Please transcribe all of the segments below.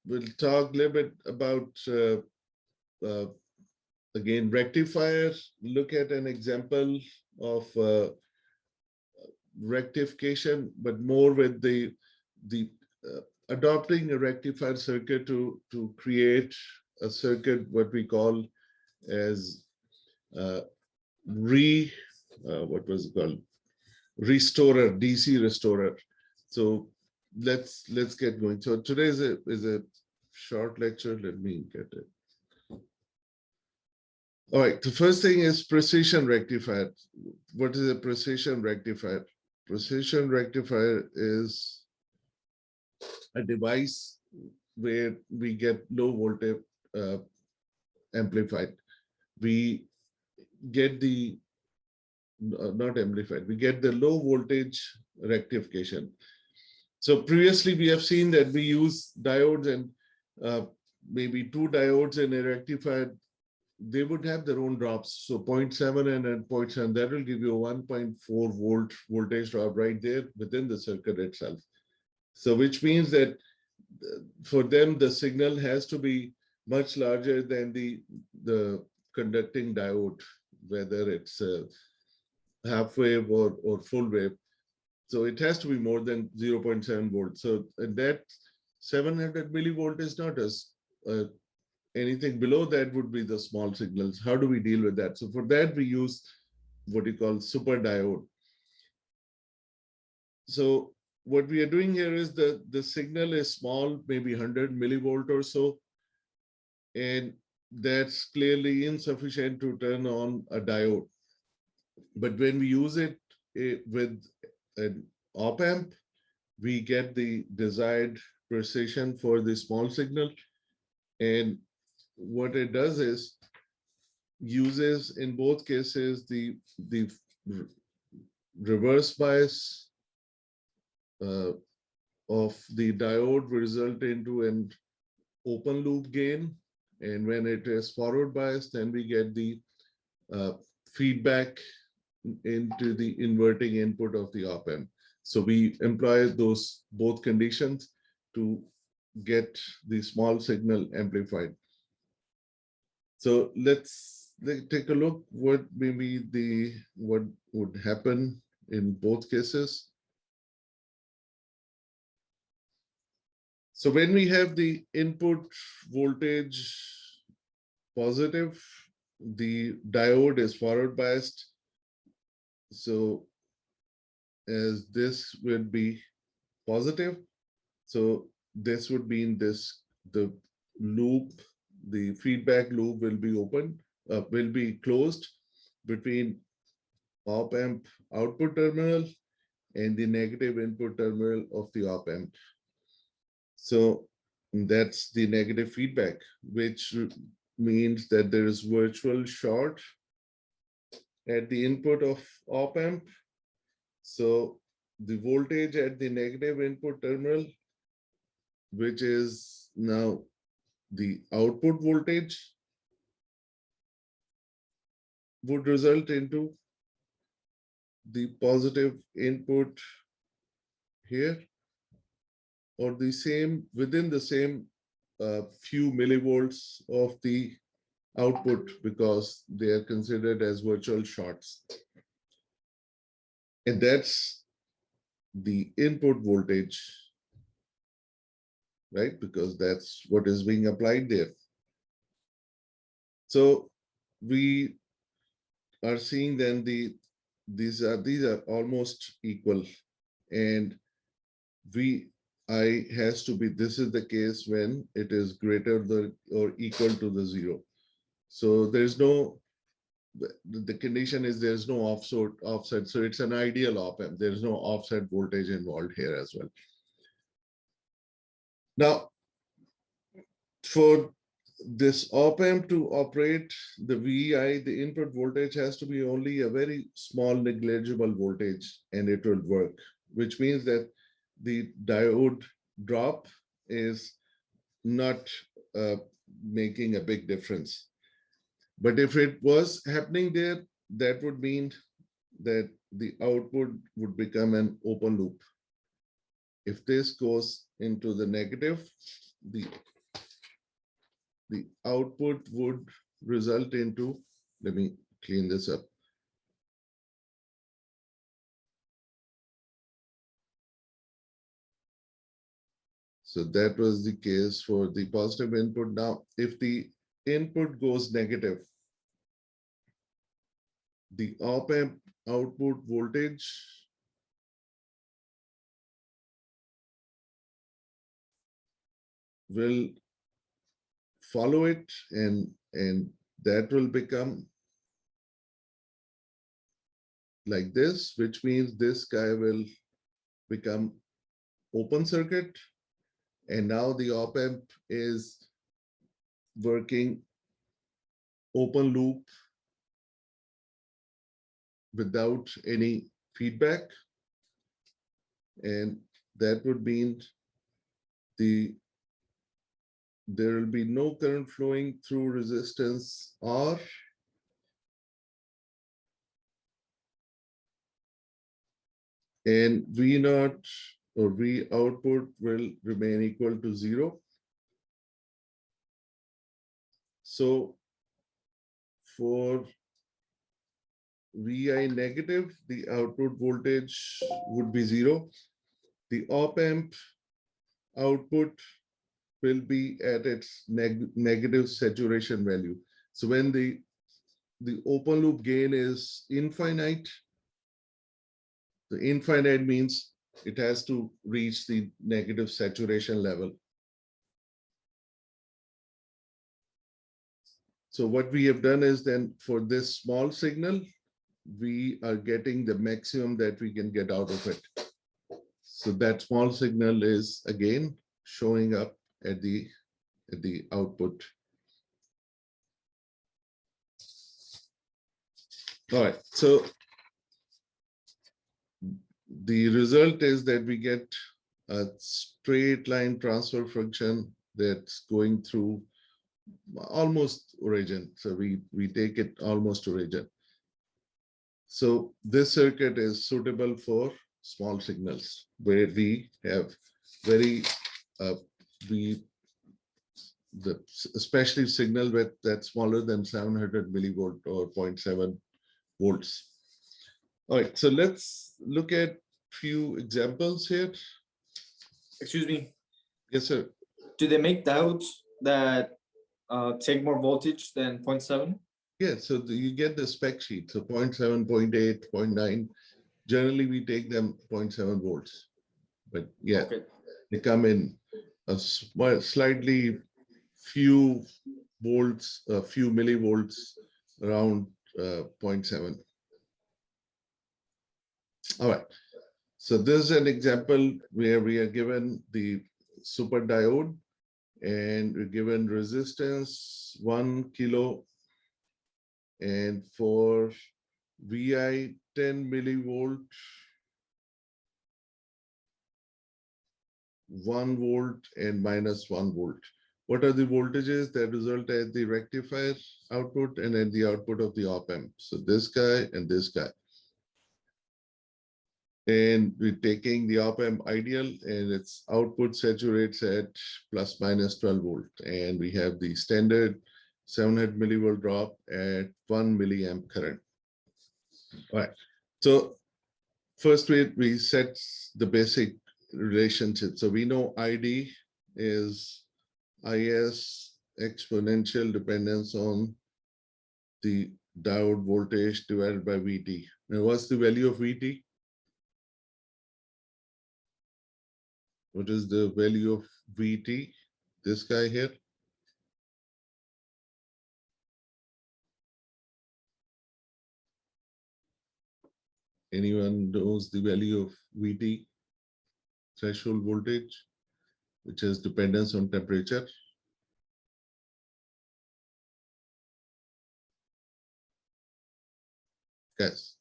we'll talk a little bit about uh, again rectifier. Look at an example of rectification, but more with the adopting a rectifier circuit to create a circuit what we call as uh, what was it called, restorer, DC restorer. So let's get going. So today is a short lecture. Let me get it. All right, the first thing is precision rectifier. What is a precision rectifier? Precision rectifier is a device where we get low voltage amplified. We get the not amplified, we get the low voltage rectification. So previously we have seen that we use diodes and maybe two diodes in a rectifier. They would have their own drops. So 0.7 and 0.7, that will give you a 1.4 volt voltage drop right there within the circuit itself. So which means that for them, the signal has to be much larger than the conducting diode, whether it's half wave or full wave. So it has to be more than 0.7 volts. So that 700 millivolt is not as anything below that would be the small signals. How do we deal with that? So for that, we use what you call superdiode. So what we are doing here is the signal is small, maybe 100 millivolt or so. And that's clearly insufficient to turn on a diode. But when we use it with an op amp, we get the desired precision for the small signal. And what it does is uses in both cases the reverse bias of the diode will result into an open loop gain. And when it is forward bias, then we get the feedback into the inverting input of the op amp. So we employ those both conditions to get the small signal amplified. So let's take a look what maybe what would happen in both cases. So when we have the input voltage positive, the diode is forward biased. So as this would be positive, so this would mean the loop, the feedback loop will be open, will be closed between op amp output terminal and the negative input terminal of the op amp. So that's the negative feedback, which means that there is virtual short at the input of op amp. So the voltage at the negative input terminal, which is now the output voltage, would result into the positive input here, or the same within the same few millivolts of the output, because they are considered as virtual shorts. And that's the input voltage, right? Because that's what is being applied there. So we are seeing then these are almost equal, and I has to be, this is the case when it is greater than or equal to the 0. So there's no, the condition is there's no offset. So it's an ideal op amp. There's no offset voltage involved here as well. Now, for this op amp to operate, the VI, the input voltage has to be only a very small negligible voltage and it will work, which means that the diode drop is not making a big difference. But if it was happening there, that would mean that the output would become an open loop. If this goes into the negative, the output would result into, let me clean this up. So that was the case for the positive input. Now, if the input goes negative, the op-amp output voltage will follow it, and that will become like this, which means this guy will become open circuit. And now the op-amp is working open loop without any feedback. And that would mean there will be no current flowing through resistance R. And V naught or V output will remain equal to 0. So for Vi negative, the output voltage would be 0. The op-amp output will be at its negative saturation value. So when the open loop gain is infinite, the infinite means it has to reach the negative saturation level. So what we have done is then for this small signal, we are getting the maximum that we can get out of it. So that small signal is again showing up at the output. All right, so the result is that we get a straight line transfer function that's going through almost origin. So we take it almost origin. So this circuit is suitable for small signals where we have especially signal that's smaller than 700 millivolt or 0.7 volts. All right, so let's look at few examples here. Excuse me. Yes, sir. Do they make diodes that take more voltage than 0.7? Yeah, so you get the spec sheet. So 0.7, 0.8, 0.9. Generally, we take them 0.7 volts. But yeah, okay, they come in a slightly few volts, a few millivolts around 0.7. All right. So this is an example where we are given the superdiode and we're given resistance 1 kilo, and for Vi 10 millivolt, 1 volt and minus 1 volt. What are the voltages that result at the rectifier output and at the output of the op-amp? So this guy and this guy. And we're taking the op-amp ideal and its output saturates at plus minus 12 volt. And we have the standard 700 millivolt drop at 1 milliamp current. All right. So first we set the basic relationship. So we know ID is IS exponential dependence on the diode voltage divided by VT. Now what's the value of VT? What is the value of VT? This guy here. Anyone knows the value of VT? Threshold voltage, which has dependence on temperature. Guys,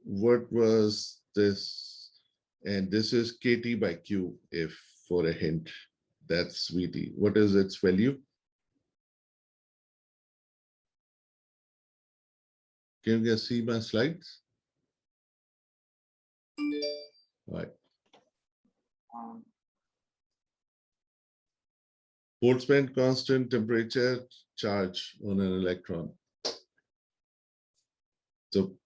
what was this? And this is KT by Q, if for a hint, that's VT. What is its value? Can you guys see my slides? All right. Boltzmann constant, temperature, charge on an electron. So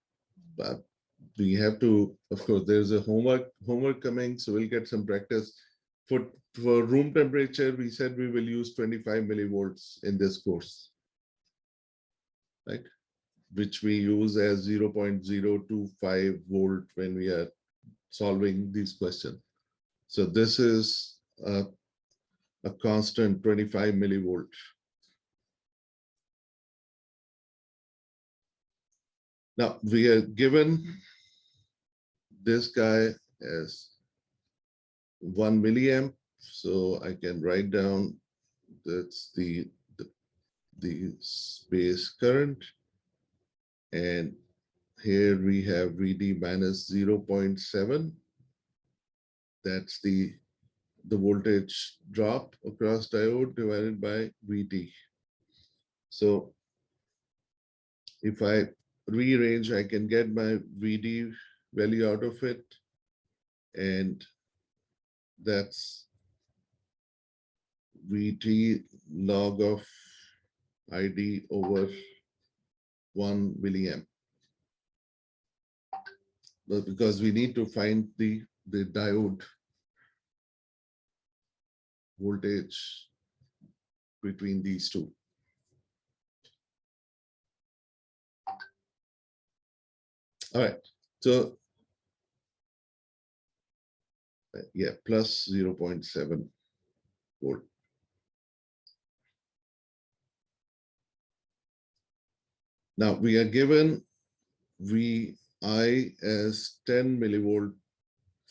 we have to, of course, there's a homework coming, so we'll get some practice. For room temperature, we said we will use 25 millivolts in this course, right? Which we use as 0.025 volt when we are solving these questions. So this is a constant 25 millivolt. Now we are given this guy as 1 milliamp, so I can write down that's the space current, and here we have VD minus 0.7. That's the voltage drop across diode divided by VT. So if I rearrange, I can get my VD value out of it, and that's VT log of ID over 1 milliamp. But because we need to find the diode voltage between these two. All right, so yeah, plus 0.7 volt. Now we are given VI as 10 millivolt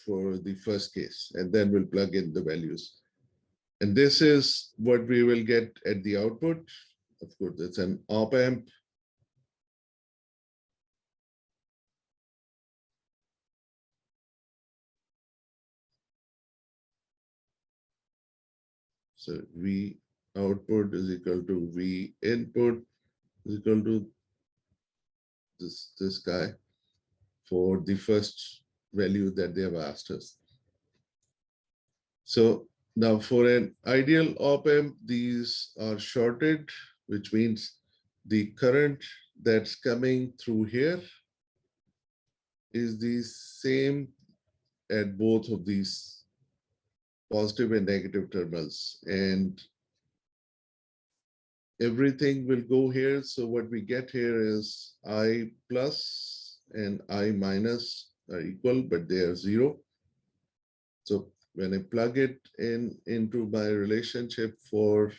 for the first case, and then we'll plug in the values. And this is what we will get at the output. Of course, it's an op amp. So V output is equal to V input is equal to this guy for the first value that they have asked us. So now for an ideal op amp, these are shorted, which means the current that's coming through here is the same at both of these positive and negative terminals, and everything will go here. So what we get here is I plus and I minus are equal, but they are zero. So when I plug it into my relationship for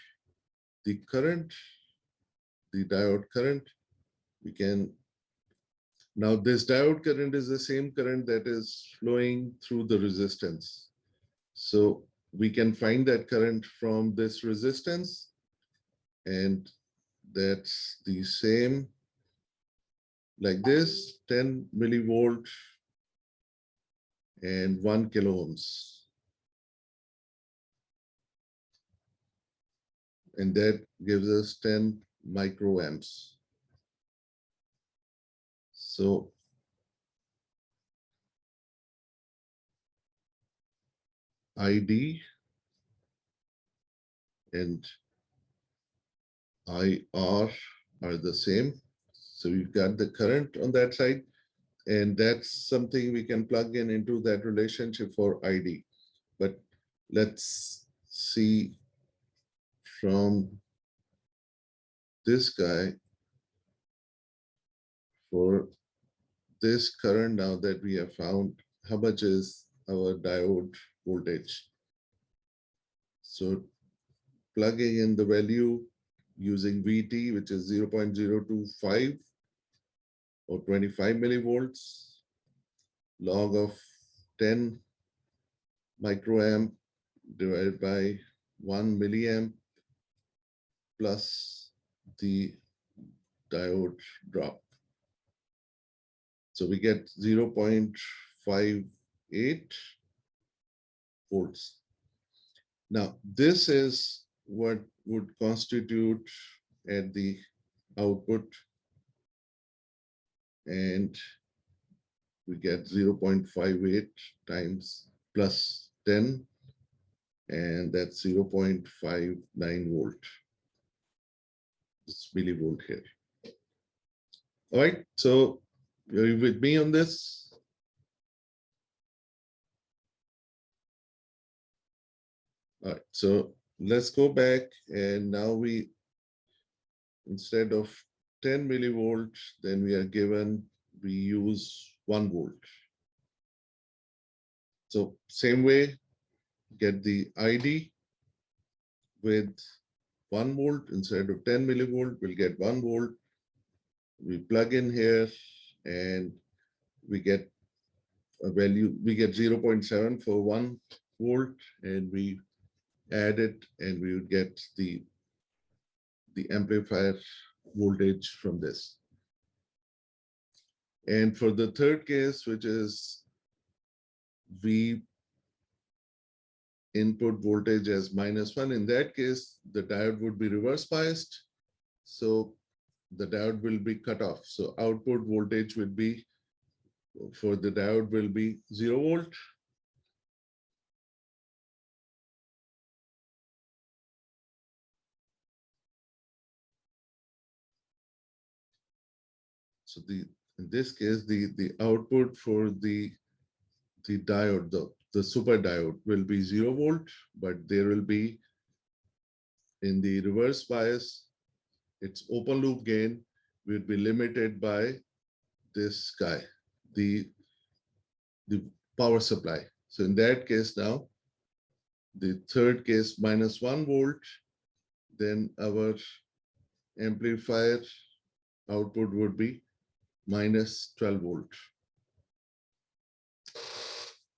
the current, the diode current, we can, now this diode current is the same current that is flowing through the resistance. So we can find that current from this resistance, and that's the same like this, 10 millivolt and 1 kilo ohms. And that gives us 10 microamps. So ID and IR are the same. So we've got the current on that side, and that's something we can plug in into that relationship for ID. But let's see from this guy for this current now that we have found, how much is our diode voltage. So plugging in the value using VT, which is 0.025 or 25 millivolts, log of 10 microamp divided by 1 milliamp plus the diode drop. So we get 0.58 volts. Now, this is what would constitute at the output, and we get 0.58 times plus 10, and that's 0.59 volt. It's millivolt here. All right, so are you with me on this? All right, so let's go back, and now we, instead of 10 millivolt, then we are given, we use 1 volt. So same way, get the ID with 1 volt instead of 10 millivolt, we'll get 1 volt. We plug in here and we get a value, we get 0.7 for 1 volt, and we add it and we would get the amplifier voltage from this. And for the third case, which is V input voltage as -1, in that case, the diode would be reverse biased. So the diode will be cut off. So output voltage will be, for the diode will be 0 volt. So in this case, the output for the diode, the super diode will be 0 volt, but there will be, in the reverse bias, its open loop gain will be limited by this guy, the power supply. So in that case now, the third case -1 volt, then our amplifier output would be -12 volt.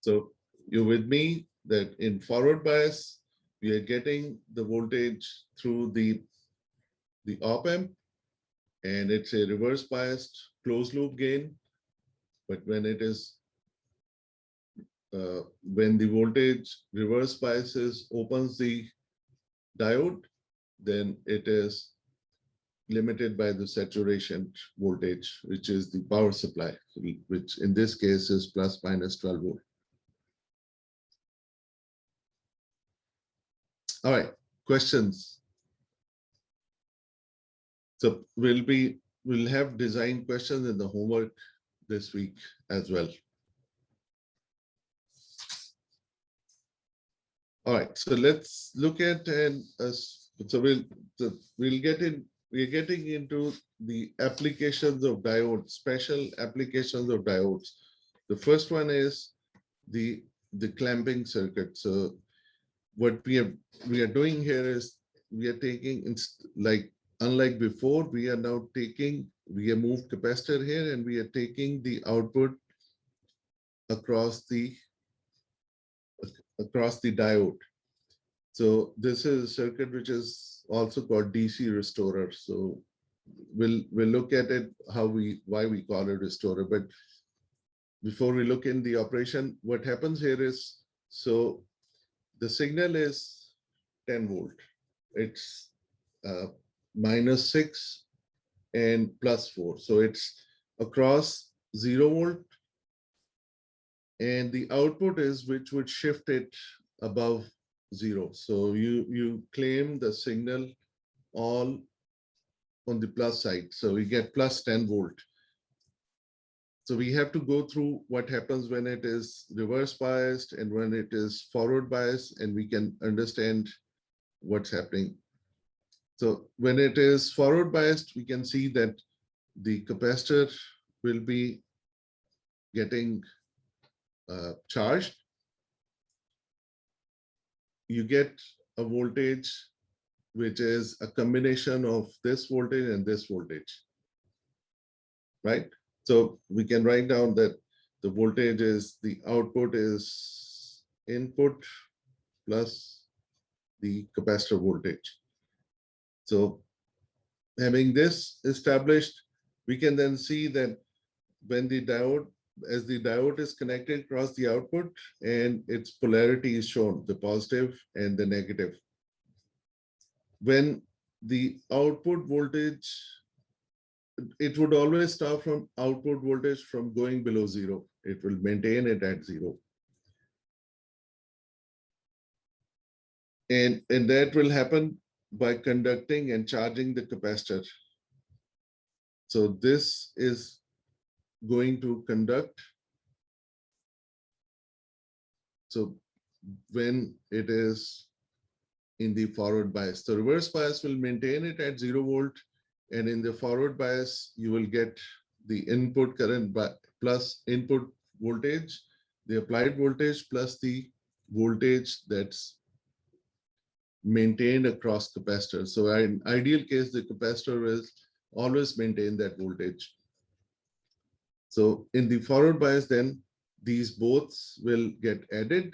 So you're with me that in forward bias, we are getting the voltage through the op amp, and it's a reverse biased closed loop gain. But when it is, when the voltage reverse biases opens the diode, then it is limited by the saturation voltage, which is the power supply, which in this case is ±12 volt. All right, questions. So we'll have design questions in the homework this week as well. All right, so let's look at, and so we're getting into the applications of diodes, special applications of diodes. The first one is the clamping circuit. So what we are doing here is we are taking, like unlike before, we are now taking, we have moved capacitor here and we are taking the output across the diode. So this is a circuit which is also called DC restorer. So we'll look at it, why we call it restorer. But before we look in the operation, what happens here is, so the signal is 10 volt. It's -6 and +4. So it's across 0 volt. And the output is which would shift it above 0. So you claim the signal all on the plus side. So we get +10 volt. So we have to go through what happens when it is reverse biased and when it is forward biased, and we can understand what's happening. So when it is forward biased, we can see that the capacitor will be getting charged. You get a voltage which is a combination of this voltage and this voltage, right? So we can write down that the voltage is, the output is input plus the capacitor voltage. So having this established, we can then see that when the diode, as the diode is connected across the output and its polarity is shown, the positive and the negative. When the output voltage, it would always stop from output voltage from going below 0. It will maintain it at 0. And that will happen by conducting and charging the capacitor. So this is going to conduct. So when it is in the forward bias, the reverse bias will maintain it at 0 volt, and in the forward bias you will get the input current plus input voltage, the applied voltage plus the voltage that's maintained across capacitor. So in ideal case, the capacitor will always maintain that voltage. So in the forward bias, then these both will get added,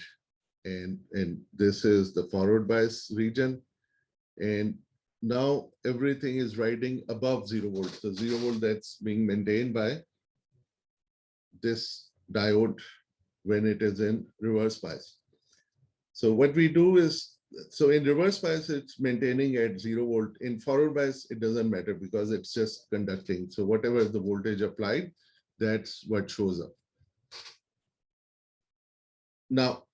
and this is the forward bias region. And now everything is riding above 0 volt. So 0 volt that's being maintained by this diode when it is in reverse bias. So what we do is, so in reverse bias, it's maintaining at 0 volt. In forward bias, it doesn't matter because it's just conducting. So whatever the voltage applied, that's what shows up. Now,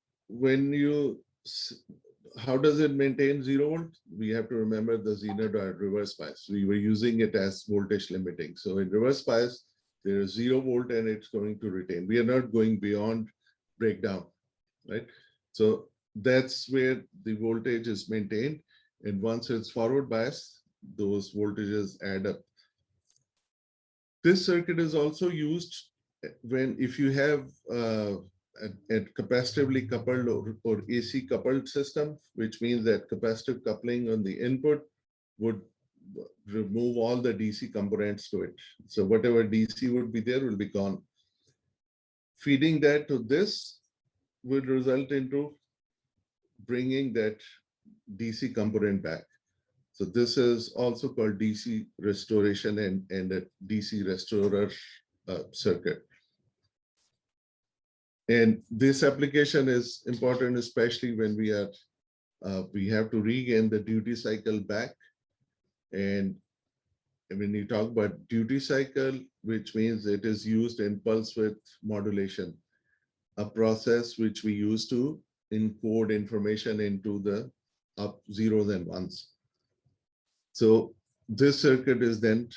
how does it maintain 0 volt? We have to remember the Zener diode reverse bias. We were using it as voltage limiting. So in reverse bias, there is 0 volt and it's going to retain. We are not going beyond breakdown, right? So that's where the voltage is maintained. And once it's forward bias, those voltages add up. This circuit is also used if you have a capacitively coupled or AC coupled system, which means that capacitive coupling on the input would remove all the DC components to it. So whatever DC would be there will be gone. Feeding that to this would result into bringing that DC component back. So this is also called DC restoration and a DC restorer circuit. And this application is important, especially when we have to regain the duty cycle back. And when you talk about duty cycle, which means it is used in pulse width modulation, a process which we use to encode information into the up zeros and ones. So this circuit is then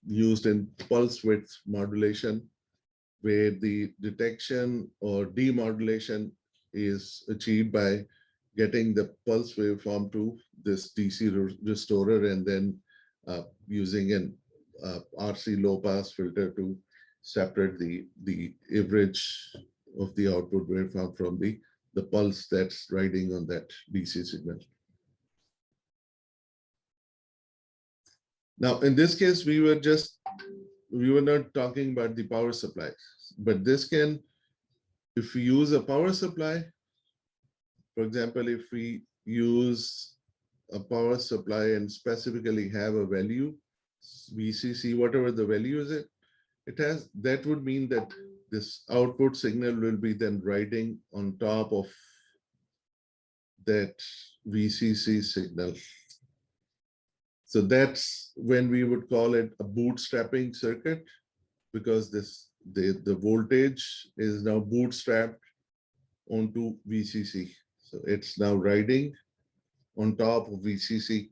used in pulse width modulation, where the detection or demodulation is achieved by getting the pulse waveform to this DC restorer and then using an RC low pass filter to separate the average of the output waveform from the pulse that's riding on that DC signal. Now, in this case, we were not talking about the power supply, but this can, if we use a power supply, for example, if we use a power supply and specifically have a value, VCC, whatever the value is it has, that would mean that this output signal will be then riding on top of that VCC signal. So that's when we would call it a bootstrapping circuit, because the voltage is now bootstrapped onto VCC. So it's now riding on top of VCC.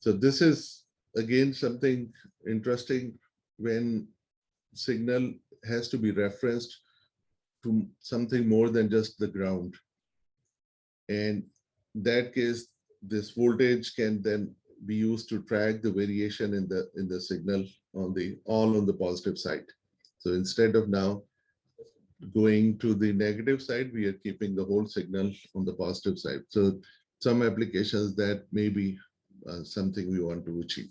So this is again something interesting when signal has to be referenced to something more than just the ground. And in that case, this voltage can then be used to track the variation in the signal all on the positive side. So instead of now going to the negative side, we are keeping the whole signal on the positive side. So some applications that may be something we want to achieve.